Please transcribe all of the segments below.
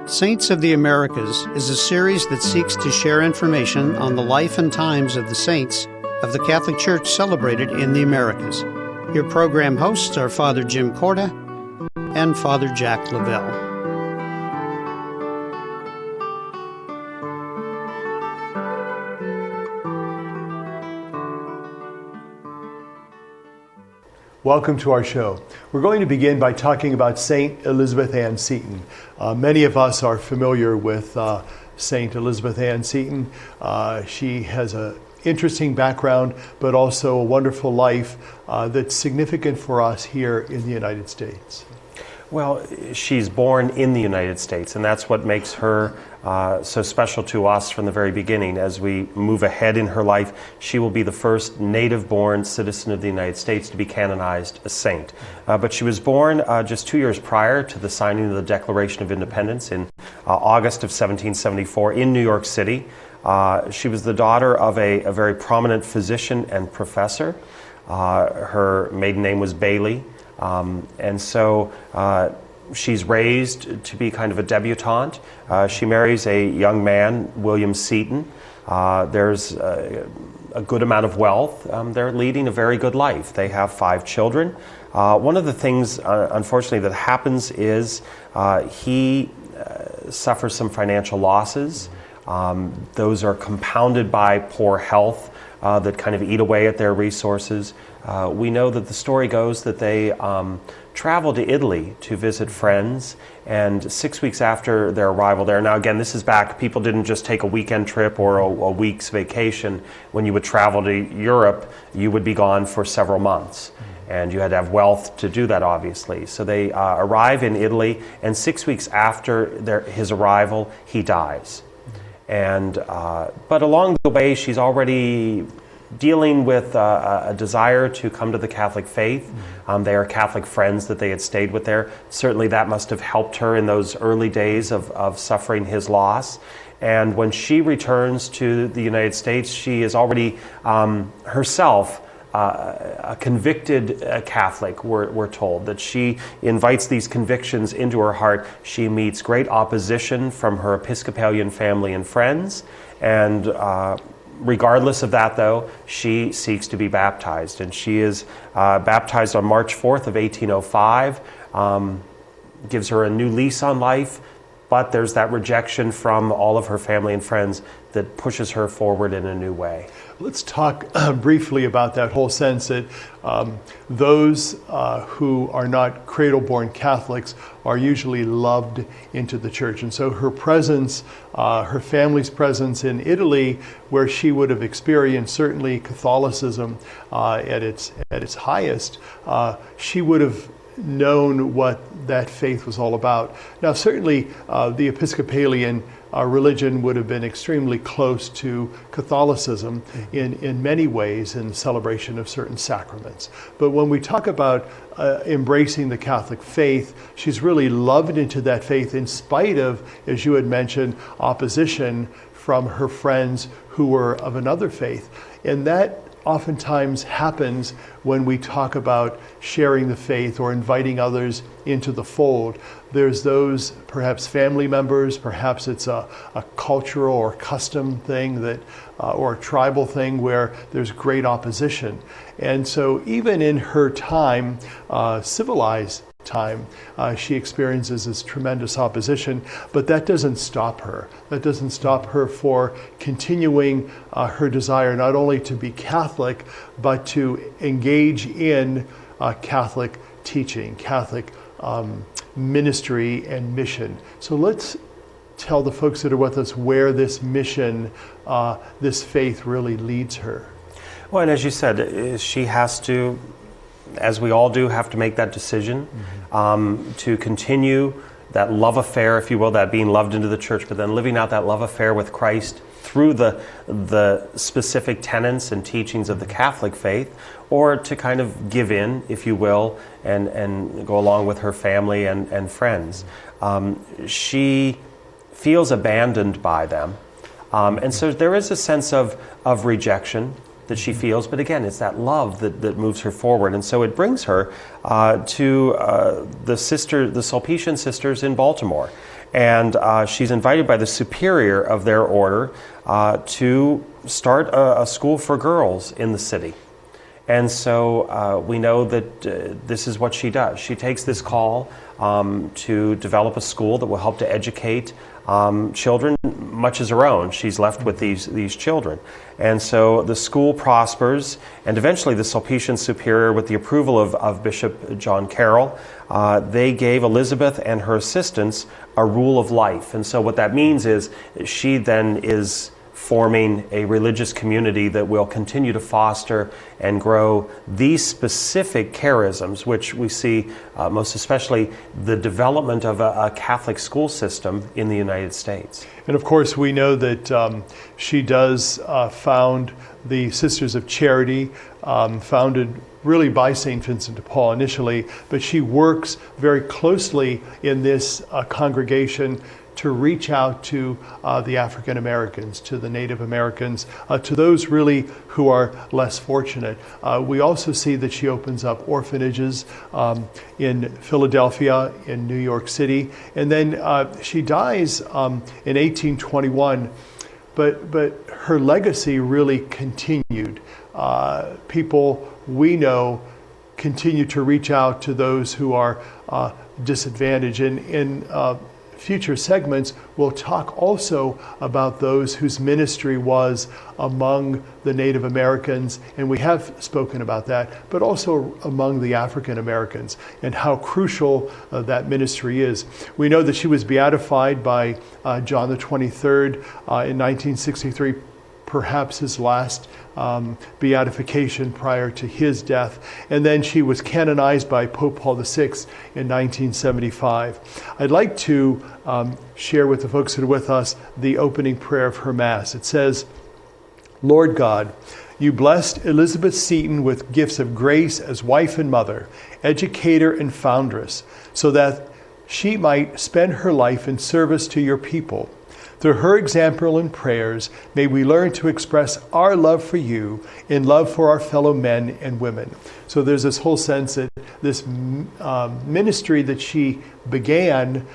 Saints of the Americas is a series that seeks to share information on the life and times of the saints of the Catholic Church celebrated in the Americas. Your program hosts are Father Jim Corda and Father Jack Lavelle. Welcome to our show. We're going to begin by talking about St. Elizabeth Ann Seton. Many of us are familiar with St. Elizabeth Ann Seton. She has an interesting background, but also a wonderful life that's significant for us here in the United States. Well, she's born in the United States, and that's what makes her so special to us from the very beginning. As we move ahead in her life, she will be the first native-born citizen of the United States to be canonized a saint. But she was born just 2 years prior to the signing of the Declaration of Independence in August of 1774 in New York City. She was the daughter of a very prominent physician and professor. Her maiden name was Bailey. And so she's raised to be kind of a debutante. She marries a young man, William Seton. There's a good amount of wealth. They're leading a very good life. They have 5 children. One of the things, unfortunately, that happens is he suffers some financial losses. Those are compounded by poor health that kind of eat away at their resources. We know that the story goes that they traveled to Italy to visit friends, and 6 weeks after their arrival there, now again, this is back, people didn't just take a weekend trip or a week's vacation. When you would travel to Europe, you would be gone for several months, and you had to have wealth to do that, obviously. So they arrive in Italy, and 6 weeks after his arrival, he dies. And but along the way, she's already dealing with a desire to come to the Catholic faith. They are Catholic friends that they had stayed with there. Certainly that must have helped her in those early days of suffering his loss. And when she returns to the United States, she is already herself a convicted Catholic, we're told, that she invites these convictions into her heart. She meets great opposition from her Episcopalian family and friends, and regardless of that, though, she seeks to be baptized, and she is baptized on March 4th of 1805, gives her a new lease on life, but there's that rejection from all of her family and friends that pushes her forward in a new way. Let's talk briefly about that whole sense that those who are not cradle-born Catholics are usually loved into the church. And so her presence, her family's presence in Italy, where she would have experienced certainly Catholicism at its highest, she would have known what that faith was all about. Now, certainly the Episcopalian religion would have been extremely close to Catholicism in many ways in celebration of certain sacraments. But when we talk about embracing the Catholic faith, she's really loved into that faith in spite of, as you had mentioned, opposition from her friends who were of another faith. And that oftentimes happens when we talk about sharing the faith or inviting others into the fold. There's those, perhaps family members, perhaps it's a cultural or custom thing that, or a tribal thing where there's great opposition. And so even in her time, civilized time, she experiences this tremendous opposition, but that doesn't stop her. That doesn't stop her for continuing her desire not only to be Catholic, but to engage in Catholic teaching, Catholic ministry and mission. So let's tell the folks that are with us where this mission, this faith really leads her. Well, and as you said, she has to, as we all do, have to make that decision to continue that love affair, if you will, that being loved into the church, but then living out that love affair with Christ through the specific tenets and teachings of the Catholic faith, or to kind of give in, if you will, and go along with her family and friends. She feels abandoned by them. And so there is a sense of rejection. that she feels, but again, it's that love that moves her forward. And so it brings her to the Sulpician sisters in Baltimore. And she's invited by the superior of their order to start a school for girls in the city. And so we know that this is what she does. She takes this call to develop a school that will help to educate children much as her own. She's left with these children. And so the school prospers, and eventually the Sulpician superior, with the approval of Bishop John Carroll, they gave Elizabeth and her assistants a rule of life. And so what that means is she then is forming a religious community that will continue to foster and grow these specific charisms, which we see most especially the development of a Catholic school system in the United States. And of course, we know that she does found the Sisters of Charity, founded really by St. Vincent de Paul initially, but she works very closely in this congregation to reach out to the African Americans, to the Native Americans, to those really who are less fortunate. We also see that she opens up orphanages in Philadelphia, in New York City, and then she dies in 1821, but her legacy really continued. People we know continue to reach out to those who are disadvantaged. In future segments, we'll talk also about those whose ministry was among the Native Americans, and we have spoken about that, but also among the African Americans and how crucial that ministry is. We know that she was beatified by John the 23rd in 1963, perhaps his last beatification prior to his death. And then she was canonized by Pope Paul VI in 1975. I'd like to share with the folks that are with us the opening prayer of her Mass. It says, Lord God, you blessed Elizabeth Seton with gifts of grace as wife and mother, educator and foundress, so that she might spend her life in service to your people. Through her example and prayers, may we learn to express our love for you in love for our fellow men and women. So there's this whole sense that this ministry that she began,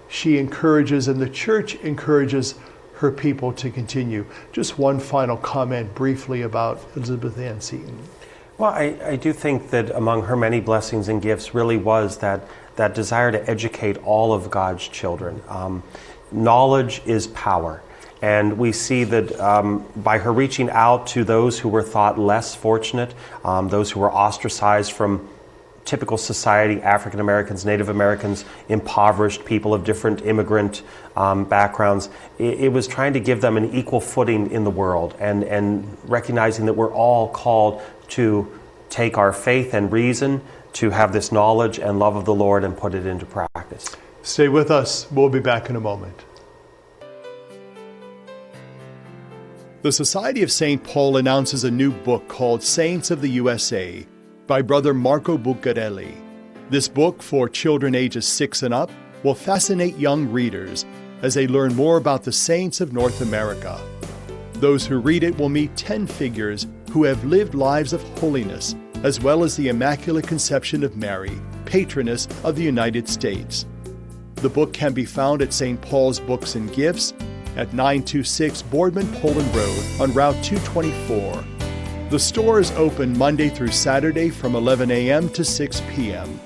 she encourages, and the church encourages her people to continue. Just one final comment briefly about Elizabeth Ann Seton. Well, I do think that among her many blessings and gifts really was that desire to educate all of God's children. Knowledge is power. And we see that by her reaching out to those who were thought less fortunate, those who were ostracized from typical society, African Americans, Native Americans, impoverished people of different immigrant backgrounds, it was trying to give them an equal footing in the world and recognizing that we're all called to take our faith and reason to have this knowledge and love of the Lord and put it into practice. Stay with us. We'll be back in a moment. The Society of St. Paul announces a new book called Saints of the USA by Brother Marco Buccarelli. This book, for children ages 6 and up, will fascinate young readers as they learn more about the saints of North America. Those who read it will meet 10 figures who have lived lives of holiness, as well as the Immaculate Conception of Mary, patroness of the United States. The book can be found at St. Paul's Books and Gifts at 926 Boardman Poland Road on Route 224. The store is open Monday through Saturday from 11 a.m. to 6 p.m.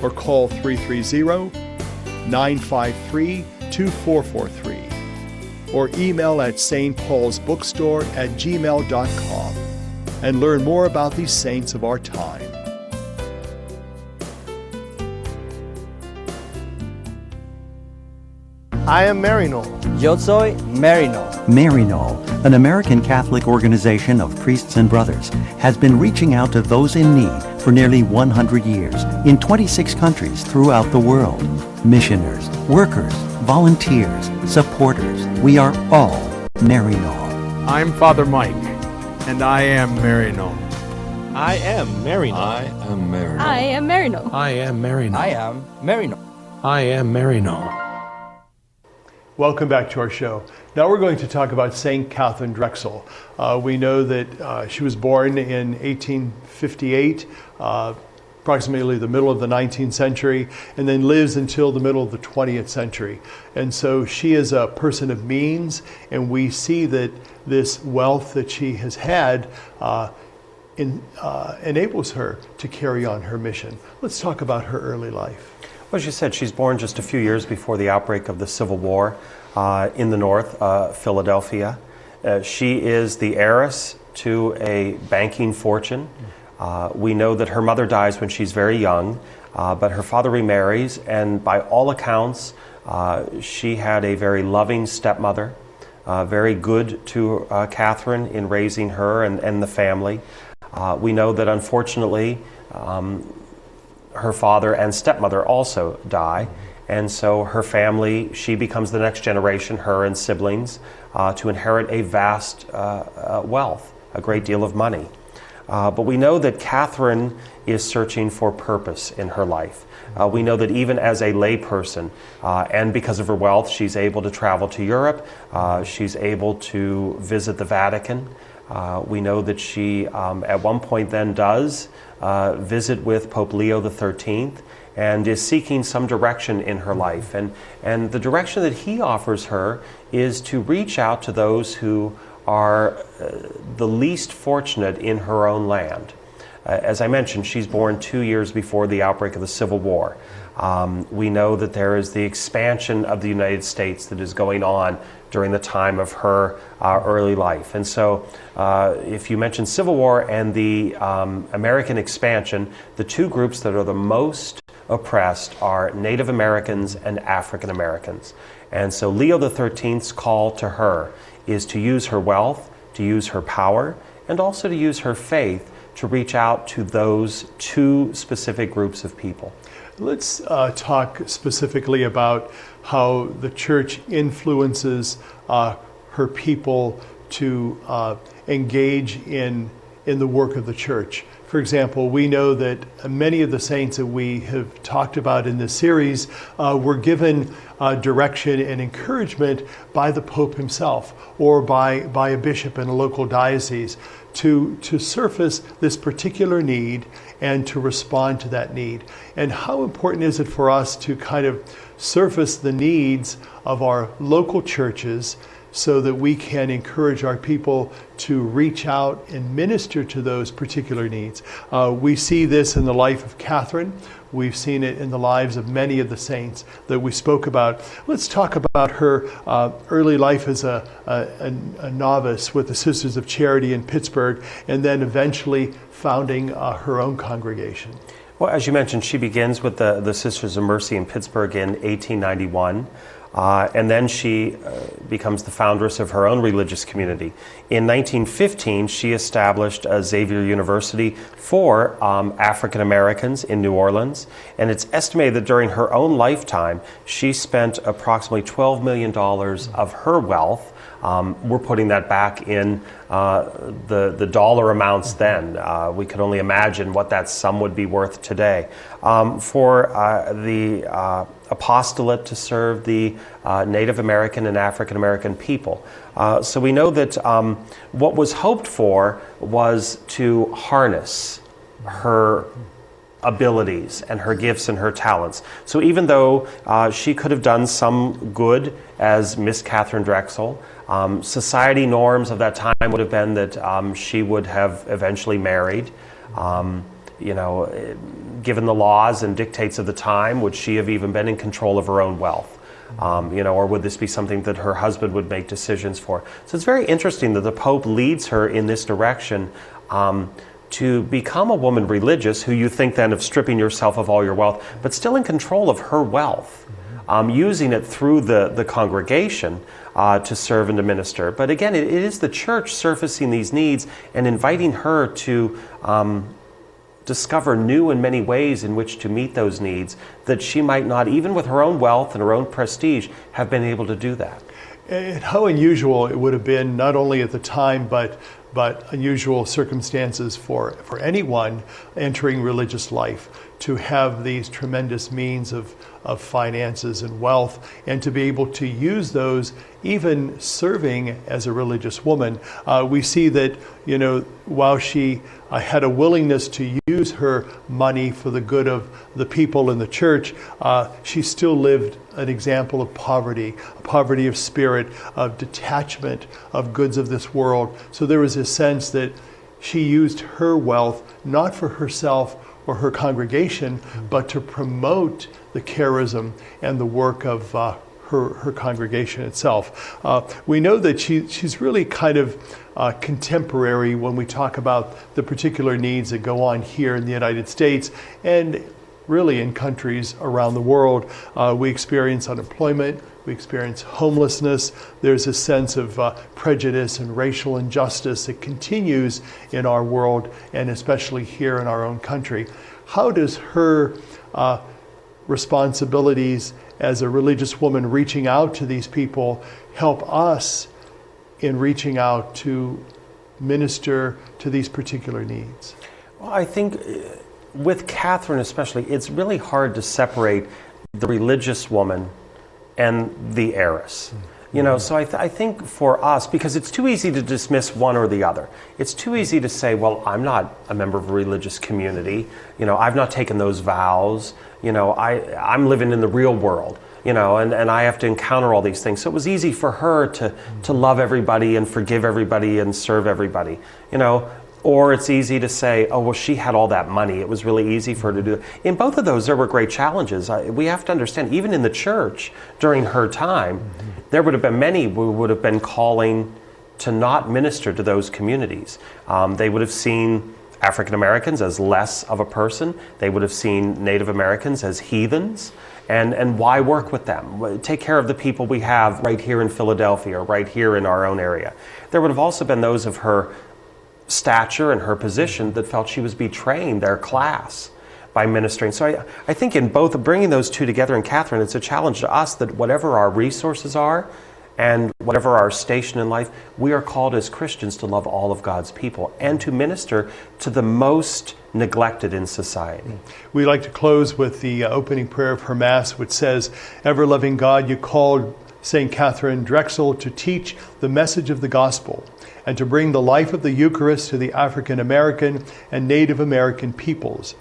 or call 330-953-2443 or email at stpaulsbookstore@gmail.com and learn more about these saints of our time. I am Marino. Yo soy Marino. Marino, an American Catholic organization of priests and brothers, has been reaching out to those in need for nearly 100 years in 26 countries throughout the world. Missioners, workers, volunteers, supporters, we are all Marino. I'm Father Mike, and I am Marino. I am Marino. I am Marino. I am Marino. I am Marino. I am Marino. I am Marino. Welcome back to our show. Now we're going to talk about St. Katherine Drexel. We know that she was born in 1858, approximately the middle of the 19th century, and then lives until the middle of the 20th century. And so she is a person of means, and we see that this wealth that she has had enables her to carry on her mission. Let's talk about her early life. Well, as you said, she's born just a few years before the outbreak of the Civil War in the North, Philadelphia. She is the heiress to a banking fortune. We know that her mother dies when she's very young, but her father remarries, and by all accounts, she had a very loving stepmother, very good to Katherine in raising her and the family. We know that unfortunately, her father and stepmother also die, and so her family, she becomes the next generation, her and siblings, to inherit a vast wealth, a great deal of money. But we know that Katherine is searching for purpose in her life. We know that even as a layperson, and because of her wealth, she's able to travel to Europe, she's able to visit the Vatican. We know that she at one point then does visit with Pope Leo XIII and is seeking some direction in her life. And the direction that he offers her is to reach out to those who are the least fortunate in her own land. As I mentioned, she's born 2 years before the outbreak of the Civil War. We know that there is the expansion of the United States that is going on during the time of her early life. And so if you mention Civil War and the American expansion, the two groups that are the most oppressed are Native Americans and African Americans. And so Leo XIII's call to her is to use her wealth, to use her power, and also to use her faith to reach out to those two specific groups of people. Let's talk specifically about how the church influences her people to engage in the work of the church. For example, we know that many of the saints that we have talked about in this series were given direction and encouragement by the Pope himself or by a bishop in a local diocese to surface this particular need and to respond to that need. And how important is it for us to kind of surface the needs of our local churches so that we can encourage our people to reach out and minister to those particular needs? We see this in the life of Katherine. We've seen it in the lives of many of the saints that we spoke about. Let's talk about her early life as a novice with the Sisters of Charity in Pittsburgh, and then eventually founding her own congregation. Well, as you mentioned, she begins with the Sisters of Mercy in Pittsburgh in 1891. And then she becomes the foundress of her own religious community. In 1915, she established Xavier University for African Americans in New Orleans, and it's estimated that during her own lifetime, she spent approximately $12 million of her wealth. We're putting that back in the dollar amounts then. We could only imagine what that sum would be worth today. For the apostolate to serve the Native American and African American people. So we know that what was hoped for was to harness her abilities and her gifts and her talents. So even though she could have done some good as Miss Katherine Drexel, society norms of that time would have been that she would have eventually married. Given the laws and dictates of the time, would she have even been in control of her own wealth? Or would this be something that her husband would make decisions for? So it's very interesting that the Pope leads her in this direction to become a woman religious, who you think then of stripping yourself of all your wealth, but still in control of her wealth, using it through the congregation to serve and to minister. But again, it is the church surfacing these needs and inviting her to discover new and many ways in which to meet those needs that she might not, even with her own wealth and her own prestige, have been able to do that. And how unusual it would have been, not only at the time, but but unusual circumstances for anyone entering religious life to have these tremendous means of finances and wealth, and to be able to use those even serving as a religious woman. We see that, while she had a willingness to use her money for the good of the people in the church, she still lived an example of poverty of spirit, of detachment of goods of this world. So there was a sense that she used her wealth not for herself or her congregation, but to promote the charism and the work of her congregation itself. We know that she's really kind of contemporary when we talk about the particular needs that go on here in the United States and really in countries around the world. We experience unemployment, we experience homelessness. There's a sense of prejudice and racial injustice that continues in our world, and especially here in our own country. How does her responsibilities as a religious woman reaching out to these people help us in reaching out to minister to these particular needs? Well, I think with Katherine especially, it's really hard to separate the religious woman and the heiress. So I think for us, because it's too easy to dismiss one or the other. It's too easy to say, well, I'm not a member of a religious community. I've not taken those vows. I'm living in the real world. And I have to encounter all these things. So it was easy for her to love everybody and forgive everybody and serve everybody. Or it's easy to say, oh, well, she had all that money. It was really easy for her to do it. In both of those, there were great challenges. We have to understand, even in the church during her time, there would have been many who would have been calling to not minister to those communities. They would have seen African Americans as less of a person. They would have seen Native Americans as heathens. And why work with them? Take care of the people we have right here in Philadelphia or right here in our own area. There would have also been those of her stature and her position that felt she was betraying their class by ministering. So I think in both of bringing those two together in Katherine, it's a challenge to us that whatever our resources are and whatever our station in life, we are called as Christians to love all of God's people and to minister to the most neglected in society. We like to close with the opening prayer of her Mass, which says, "Ever-loving God, you called St. Katherine Drexel to teach the message of the gospel and to bring the life of the Eucharist to the African American and Native American peoples.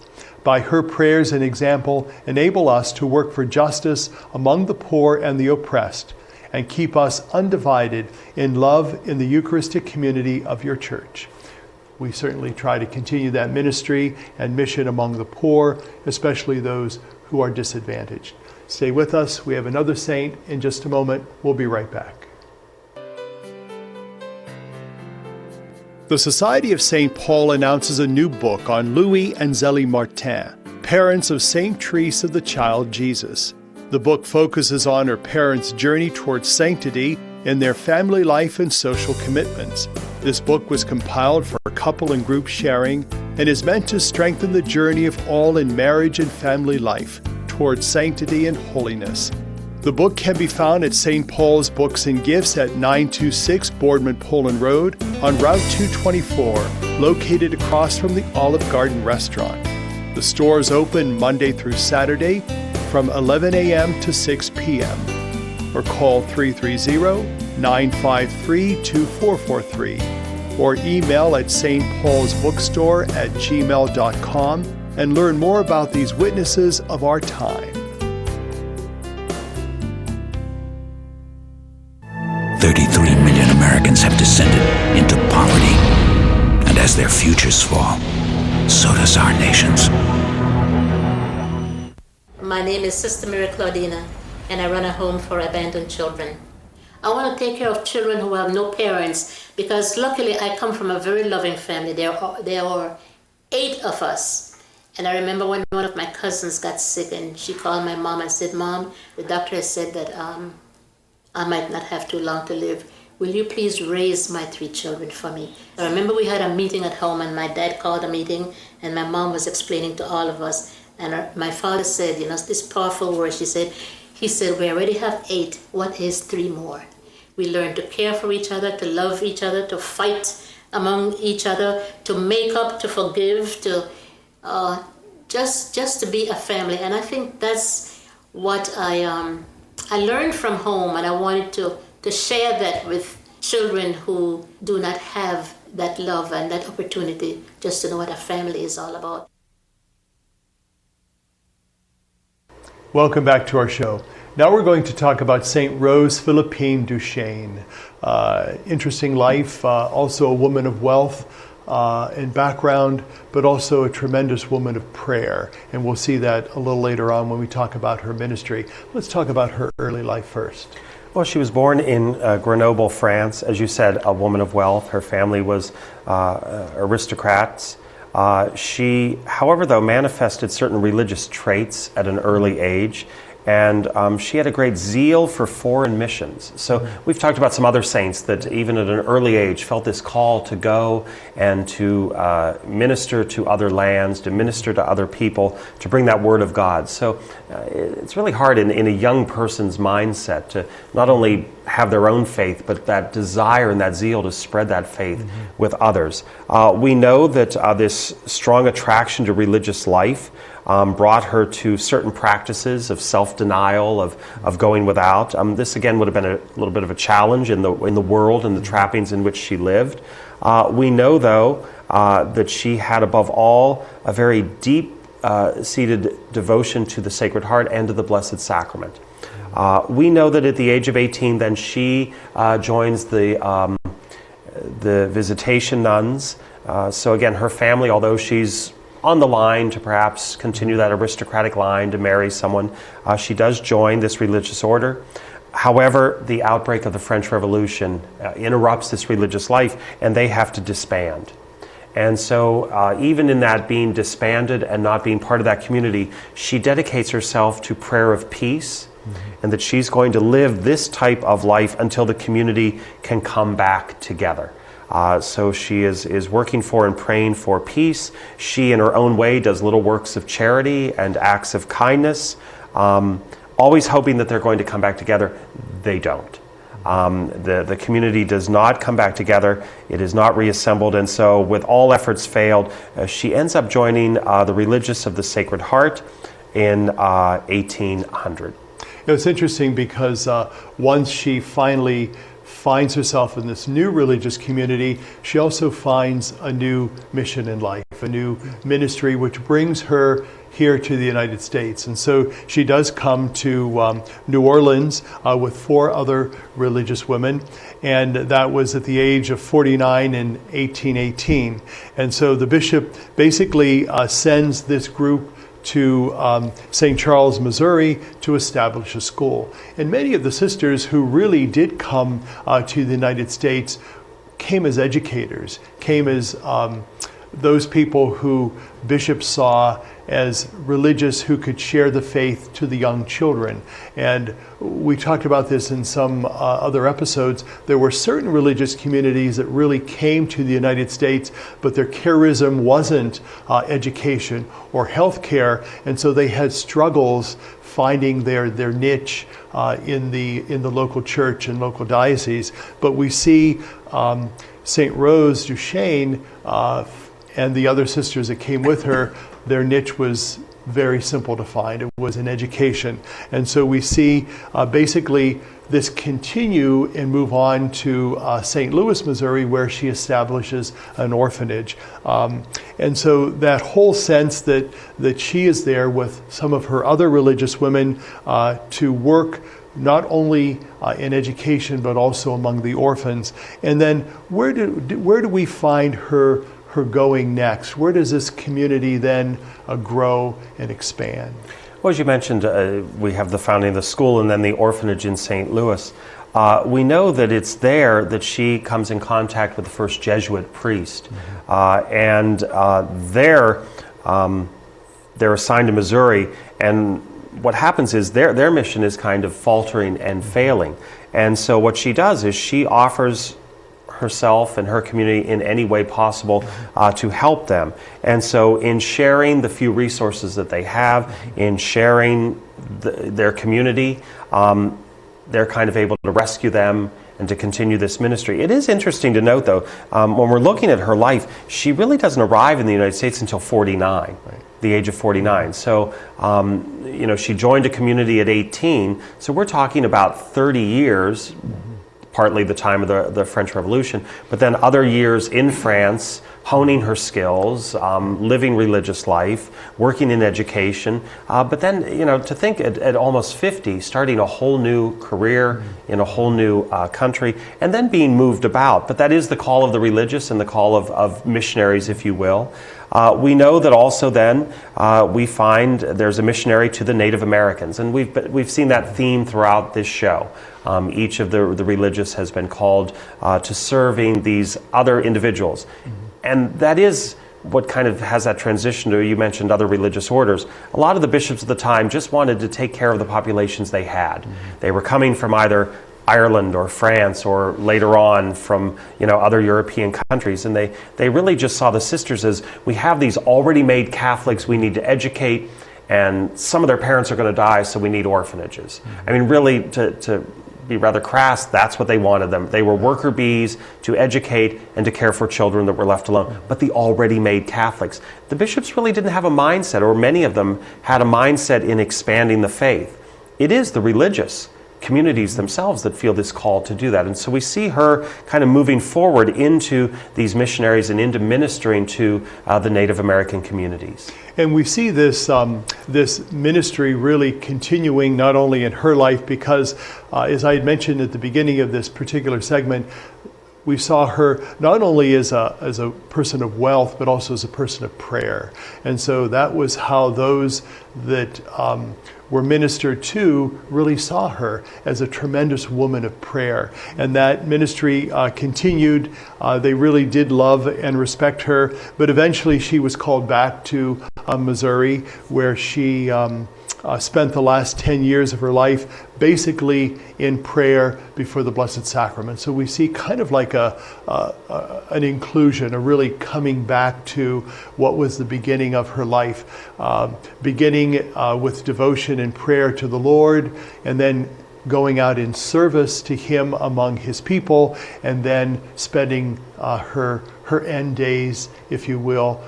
By her prayers and example, enable us to work for justice among the poor and the oppressed, and keep us undivided in love in the Eucharistic community of your church." We certainly try to continue that ministry and mission among the poor, especially those who are disadvantaged. Stay with us. We have another saint in just a moment. We'll be right back. The Society of St. Paul announces a new book on Louis and Zélie Martin, parents of St. Therese of the Child Jesus. The book focuses on her parents' journey towards sanctity in their family life and social commitments. This book was compiled for couple and group sharing and is meant to strengthen the journey of all in marriage and family life towards sanctity and holiness. The book can be found at St. Paul's Books and Gifts at 926 Boardman Poland Road on Route 224, located across from the Olive Garden restaurant. The store is open Monday through Saturday from 11 a.m. to 6 p.m. or call 330-953-2443 or email at stpaulsbookstore@gmail.com and learn more about these witnesses of our time. 33 million Americans have descended into poverty. And as their futures fall, so does our nation's. My name is Sister Mary Claudina, and I run a home for abandoned children. I want to take care of children who have no parents, because luckily I come from a very loving family. There are 8 of us. And I remember when one of my cousins got sick, and she called my mom and said, "Mom, the doctor has said that I might not have too long to live. Will you please raise my 3 children for me?" I remember we had a meeting at home, and my dad called a meeting, and my mom was explaining to all of us. And my father said, this powerful word, he said, "We already have 8. What is 3 more?" We learned to care for each other, to love each other, to fight among each other, to make up, to forgive, to just to be a family. And I think that's what I learned from home, and I wanted to share that with children who do not have that love and that opportunity just to know what a family is all about. Welcome back to our show. Now we're going to talk about St. Rose Philippine Duchesne. Interesting life, also a woman of wealth and background, but also a tremendous woman of prayer. And we'll see that a little later on when we talk about her ministry. Let's talk about her early life first. Well, she was born in Grenoble, France. As you said, a woman of wealth. Her family was aristocrats. She, however, though, manifested certain religious traits at an early age. And she had a great zeal for foreign missions. So we've talked about some other saints that even at an early age felt this call to go and to minister to other lands, to minister to other people, to bring that word of God. So it's really hard in a young person's mindset to not only have their own faith, but that desire and that zeal to spread that faith with others. We know that this strong attraction to religious life brought her to certain practices of self-denial, of going without. This again would have been a little bit of a challenge in the world and the trappings in which she lived. We know, though, that she had above all a very deep-seated devotion to the Sacred Heart and to the Blessed Sacrament. We know that at the age of 18, then she joins the Visitation Nuns. So again, her family, although she's on the line to perhaps continue that aristocratic line to marry someone, she does join this religious order. However, the outbreak of the French Revolution interrupts this religious life, and they have to disband. And so even in that being disbanded and not being part of that community, she dedicates herself to prayer of peace, and that she's going to live this type of life until the community can come back together. So she is working for and praying for peace. She, in her own way, does little works of charity and acts of kindness, always hoping that they're going to come back together. They don't. The community does not come back together. It is not reassembled. And so with all efforts failed, she ends up joining the Religious of the Sacred Heart in 1800. It's interesting because once she finally finds herself in this new religious community, she also finds a new mission in life, a new ministry, which brings her here to the United States. And so she does come to New Orleans with 4 other religious women, and that was at the age of 49 in 1818. And so the bishop basically sends this group to St. Charles, Missouri, to establish a school. And many of the sisters who really did come to the United States came as educators, came as those people who bishops saw as religious who could share the faith to the young children. And we talked about this in some other episodes. There were certain religious communities that really came to the United States, but their charism wasn't education or healthcare, and so they had struggles finding their niche in the local church and local diocese. But we see St. Rose Duchesne and the other sisters that came with her, their niche was very simple to find. It was in education. And so we see basically this continue and move on to St. Louis, Missouri, where she establishes an orphanage. And so that whole sense that she is there with some of her other religious women to work not only in education, but also among the orphans. And then where do we find her going next? Where does this community then grow and expand? Well, as you mentioned, we have the founding of the school and then the orphanage in St. Louis. We know that it's there that she comes in contact with the first Jesuit priest. And they're assigned to Missouri, and what happens is their mission is kind of faltering and failing. And so what she does is she offers herself and her community in any way possible to help them. And so in sharing the few resources that they have, in sharing their community, they're kind of able to rescue them and to continue this ministry. It is interesting to note, though, when we're looking at her life, she really doesn't arrive in the United States until 49. Right. The age of 49. So, she joined a community at 18. So we're talking about 30 years, partly the time of the French Revolution, but then other years in France, honing her skills, living religious life, working in education. But then, to think at almost 50, starting a whole new career in a whole new country, and then being moved about. But that is the call of the religious and the call of missionaries, if you will. We know that also then we find there's a missionary to the Native Americans, and we've seen that theme throughout this show. Each of the religious has been called to serving these other individuals. And that is what kind of has that transition to, you mentioned other religious orders. A lot of the bishops of the time just wanted to take care of the populations they had. They were coming from either Ireland or France or later on from other European countries, and they really just saw the sisters as, we have these already made Catholics we need to educate, and some of their parents are going to die, so we need orphanages. I mean, really, to be rather crass, that's what they wanted them. They were worker bees to educate and to care for children that were left alone, but the already made Catholics. The bishops really didn't have a mindset, or many of them had a mindset in expanding the faith. It is the religious communities themselves that feel this call to do that. And so we see her kind of moving forward into these missionaries and into ministering to the Native American communities. And we see this this ministry really continuing not only in her life, because as I had mentioned at the beginning of this particular segment, we saw her not only as a person of wealth, but also as a person of prayer. And so that was how those that were ministered to really saw her as a tremendous woman of prayer. And that ministry continued. They really did love and respect her. But eventually she was called back to Missouri, where she spent the last 10 years of her life basically in prayer before the Blessed Sacrament. So we see kind of like an inclusion, a really coming back to what was the beginning of her life, beginning with devotion and prayer to the Lord, and then going out in service to Him among His people, and then spending her end days, if you will,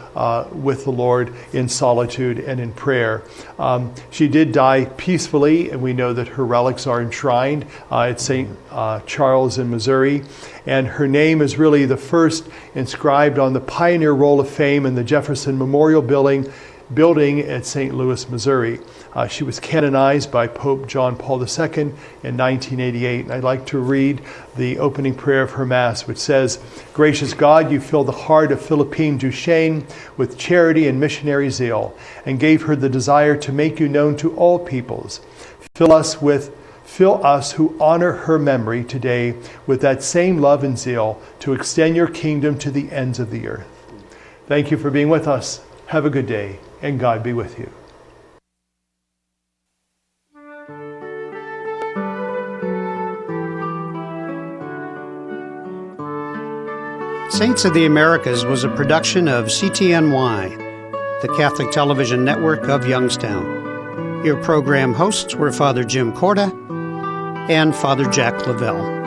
with the Lord in solitude and in prayer. She did die peacefully, and we know that her relics are enshrined at St. Charles in Missouri. And her name is really the first inscribed on the Pioneer Roll of Fame in the Jefferson Memorial Building at St. Louis, Missouri. She was canonized by Pope John Paul II in 1988. And I'd like to read the opening prayer of her Mass, which says, "Gracious God, you filled the heart of Philippine Duchesne with charity and missionary zeal, and gave her the desire to make you known to all peoples. Fill us who honor her memory today with that same love and zeal to extend your kingdom to the ends of the earth." Thank you for being with us. Have a good day, and God be with you. Saints of the Americas was a production of CTNY, the Catholic Television Network of Youngstown. Your program hosts were Father Jim Corda and Father Jack Lavelle.